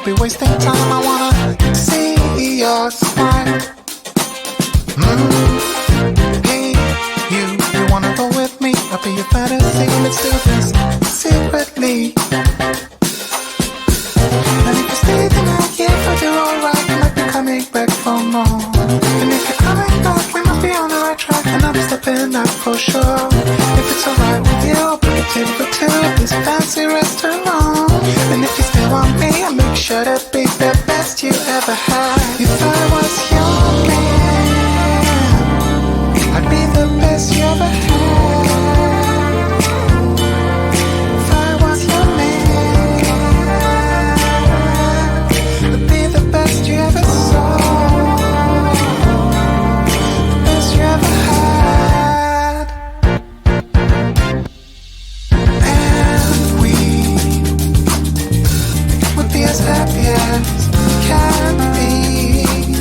be wasting time. I wanna see your smile. Hey, you wanna go with me? I'll be your fantasy. Let's do this secretly. And if you stay tonight, yeah, if you're alright, you might be coming back for more. And if you're coming back, we must be on the right track, and I'll be stepping up for sure. If it's alright with you, I'll bring a table for two at this fancy restaurant. And if you still want me, I'll make sure to be the best you ever had. If I was your man, I'd be the best you ever had. If I was your man, I'd be the best you ever saw, the best you ever had. And we would be as happy as can be.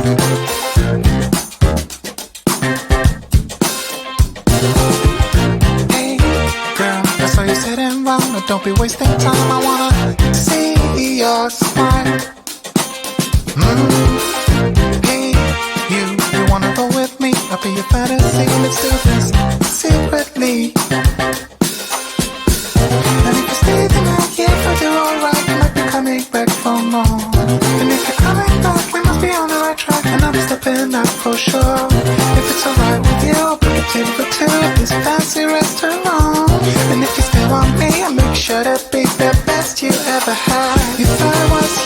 Hey, girl, I saw you sitting round. Now don't be wasting time. I wanna see your smile. Hey, you wanna go with me? I'll be your fantasy. Let's do this secretly. And if you stay the night, yeah, but you're alright. You might be coming back for more. And if you're coming back, we must be on the right track. And I'm stepping up for sure. If it's alright with you, I'll book a table for two at this fancy restaurant. And if you still want me, I'll make sure to be the best you ever had. You thought I was